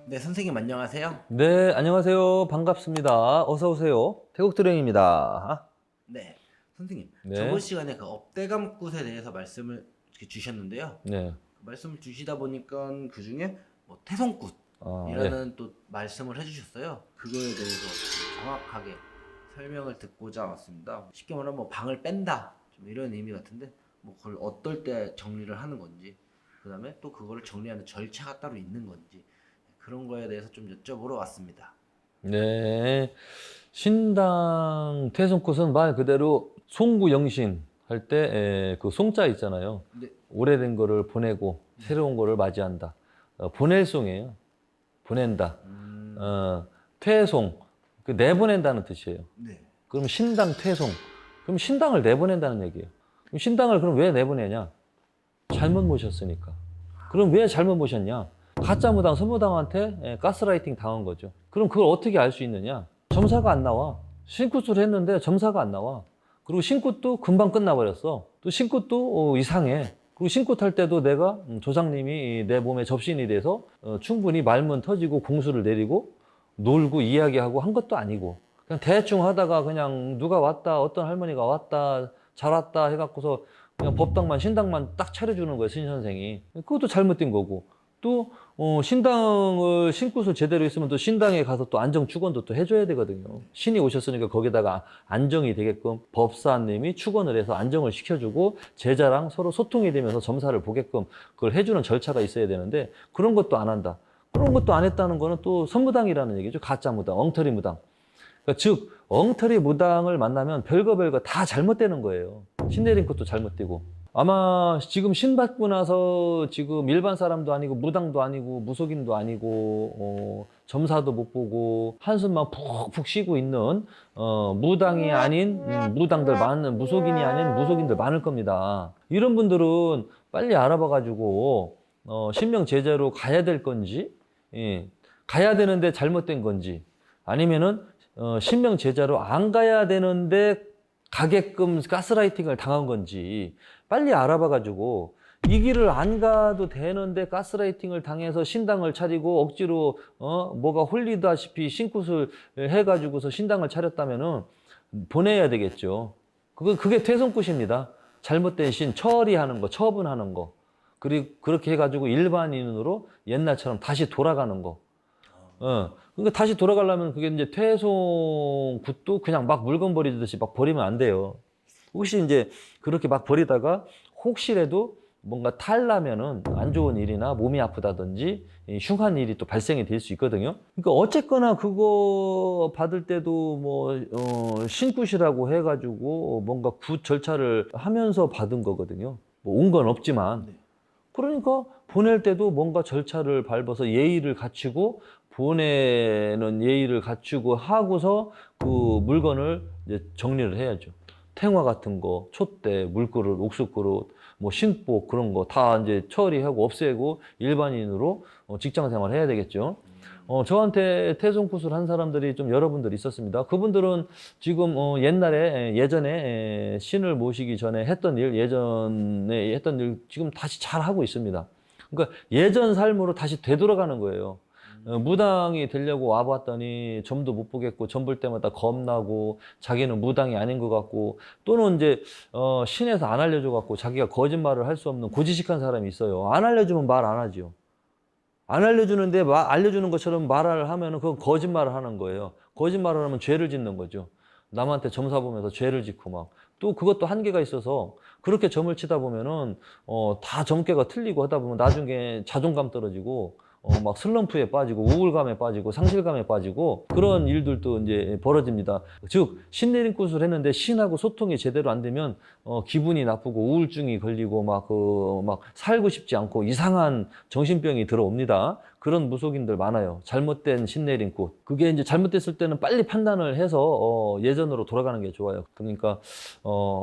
네, 선생님 안녕하세요. 네, 안녕하세요. 반갑습니다. 어서 오세요. 태국드령입니다. 네, 선생님 저번 네, 시간에 그 업대감굿에 대해서 말씀을 이렇게 주셨는데요. 네, 말씀을 주시다 보니까 그 중에 뭐 네, 태손굿이라는 또 말씀을 해주셨어요. 그거에 대해서 정확하게 설명을 듣고자 왔습니다. 쉽게 말하면 뭐 방을 뺀다 좀 이런 의미 같은데 뭐 그걸 어떨 때 정리를 하는 건지, 그 다음에 또 그거를 정리하는 절차가 따로 있는 건지 그런 거에 대해서 좀 여쭤보러 왔습니다. 네. 신당 태송꽃은 말 그대로 송구영신 할 때 그 송자 있잖아요. 네, 오래된 거를 보내고 새로운 거를 맞이한다. 보낼 송이에요. 보낸다. 음, 어, 퇴송. 그 내보낸다는 뜻이에요. 네. 그럼 신당 퇴송. 그럼 신당을 내보낸다는 얘기예요. 그럼 신당을 그럼 왜 내보내냐? 잘못 모셨으니까. 그럼 왜 잘못 모셨냐? 가짜 무당, 선무당한테 가스라이팅 당한 거죠. 그럼 그걸 어떻게 알 수 있느냐? 점사가 안 나와. 신굿을 했는데 점사가 안 나와. 그리고 신굿도 금방 끝나버렸어. 또 신굿도 이상해. 그리고 신굿 할 때도 내가 조상님이 내 몸에 접신이 돼서 충분히 말문 터지고 공수를 내리고 놀고 이야기하고 한 것도 아니고 그냥 대충 하다가 그냥 누가 왔다, 어떤 할머니가 왔다, 잘 왔다 해갖고서 그냥 법당만 신당만 딱 차려주는 거예요, 신 선생이. 그것도 잘못된 거고. 또 신당을 신굿을 제대로 했으면 또 신당에 가서 또 안정 축원도 또 해줘야 되거든요. 신이 오셨으니까 거기다가 안정이 되게끔 법사님이 축원을 해서 안정을 시켜주고 제자랑 서로 소통이 되면서 점사를 보게끔 그걸 해주는 절차가 있어야 되는데 그런 것도 안 한다. 그런 것도 안 했다는 거는 또 선무당이라는 얘기죠. 가짜 무당, 엉터리 무당. 그러니까 즉 엉터리 무당을 만나면 별거 다 잘못되는 거예요. 신 내린 것도 잘못되고 아마 지금 신 받고 나서 지금 일반 사람도 아니고 무당도 아니고 무속인도 아니고 점사도 못 보고 한숨만 푹푹 쉬고 있는 무당이 아닌 무당들 많은 무속인이 아닌 무속인들 많을 겁니다. 이런 분들은 빨리 알아봐 가지고 신명 제자로 가야 될 건지 예, 가야 되는데 잘못된 건지 아니면은 신명 제자로 안 가야 되는데 가게끔 가스라이팅을 당한 건지 빨리 알아봐가지고 이 길을 안 가도 되는데 가스라이팅을 당해서 신당을 차리고 억지로 뭐가 홀리다시피 신굿을 해가지고서 신당을 차렸다면은 보내야 되겠죠. 그게 퇴손굿입니다. 잘못된 신 처리하는 거, 처분하는 거. 그리고 그렇게 해가지고 일반인으로 옛날처럼 다시 돌아가는 거. 그러니까 다시 돌아가려면 그게 이제 퇴송 굿도 그냥 막 물건 버리듯이 막 버리면 안 돼요. 혹시 이제 그렇게 막 버리다가 혹시라도 뭔가 탈라면은 안 좋은 일이나 몸이 아프다든지 흉한 일이 또 발생이 될 수 있거든요. 그러니까 어쨌거나 그거 받을 때도 뭐 신굿이라고 해가지고 뭔가 굿 절차를 하면서 받은 거거든요. 뭐 온 건 없지만 네. 그러니까 보낼 때도 뭔가 절차를 밟아서 예의를 갖추고 보내는 예의를 갖추고 하고서 그 물건을 이제 정리를 해야죠. 탱화 같은 거, 촛대, 물그릇, 옥수그릇, 뭐 신복 그런 거 다 이제 처리하고 없애고 일반인으로 직장 생활 해야 되겠죠. 저한테 태송굿을 한 사람들이 좀 여러분들 있었습니다. 그분들은 지금 예전에 신을 모시기 전에 했던 일, 예전에 했던 일 지금 다시 잘 하고 있습니다. 그러니까 예전 삶으로 다시 되돌아가는 거예요. 무당이 되려고 와봤더니 점도 못 보겠고 점 볼 때마다 겁나고 자기는 무당이 아닌 것 같고 또는 이제 신에서 안 알려줘 갖고 자기가 거짓말을 할 수 없는 고지식한 사람이 있어요. 안 알려주면 말 안 하지요. 안 알려주는데 알려주는 것처럼 말을 하면은 그건 거짓말을 하는 거예요. 거짓말을 하면 죄를 짓는 거죠. 남한테 점사 보면서 죄를 짓고 막. 또 그것도 한계가 있어서 그렇게 점을 치다 보면은 다 점괘가 틀리고 하다 보면 나중에 자존감 떨어지고 막 슬럼프에 빠지고 우울감에 빠지고 상실감에 빠지고 그런 일들도 이제 벌어집니다. 즉 신내림굿을 했는데 신하고 소통이 제대로 안 되면 기분이 나쁘고 우울증이 걸리고 막 살고 싶지 않고 이상한 정신병이 들어옵니다. 그런 무속인들 많아요. 잘못된 신내림굿. 그게 이제 잘못됐을 때는 빨리 판단을 해서 예전으로 돌아가는 게 좋아요. 그러니까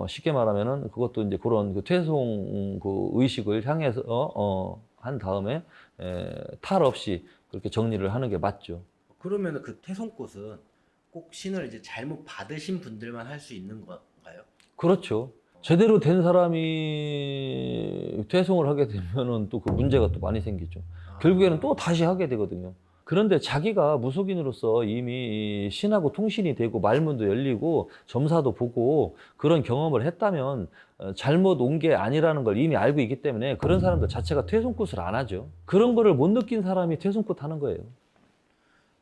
쉽게 말하면은 그것도 이제 그런 그 퇴송 그 의식을 향해서 한 다음에 탈 없이 그렇게 정리를 하는 게 맞죠. 그러면 그 태손꽃은 꼭 신을 이제 잘못 받으신 분들만 할 수 있는 건가요? 그렇죠. 제대로 된 사람이 퇴송을 하게 되면은 또 그 문제가 또 많이 생기죠. 아, 결국에는 또 다시 하게 되거든요. 그런데 자기가 무속인으로서 이미 이 신하고 통신이 되고 말문도 열리고 점사도 보고 그런 경험을 했다면 잘못 온 게 아니라는 걸 이미 알고 있기 때문에 그런 사람들 자체가 퇴손굿을 안 하죠. 그런 거를 못 느낀 사람이 퇴손굿 하는 거예요.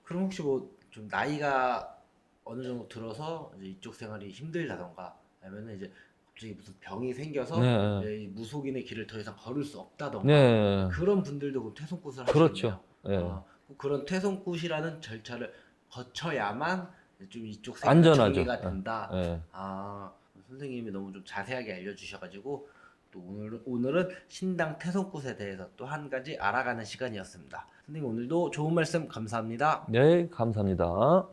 그럼 혹시 뭐 좀 나이가 어느 정도 들어서 이제 이쪽 생활이 힘들다던가 아니면은 이제 갑자기 무슨 병이 생겨서 네. 이제 이 무속인의 길을 더 이상 걸을 수 없다던가 네. 그런 분들도 그럼 퇴손굿을 하시겠네요. 그렇죠. 예. 그런 퇴손굿이라는 절차를 거쳐야만 좀 이쪽 생활이 안전하죠. 정리가 된다. 예. 선생님이 너무 좀 자세하게 알려주셔가지고 또 오늘은 신당 퇴손굿에 대해서 또 한 가지 알아가는 시간이었습니다. 선생님 오늘도 좋은 말씀 감사합니다. 네, 감사합니다.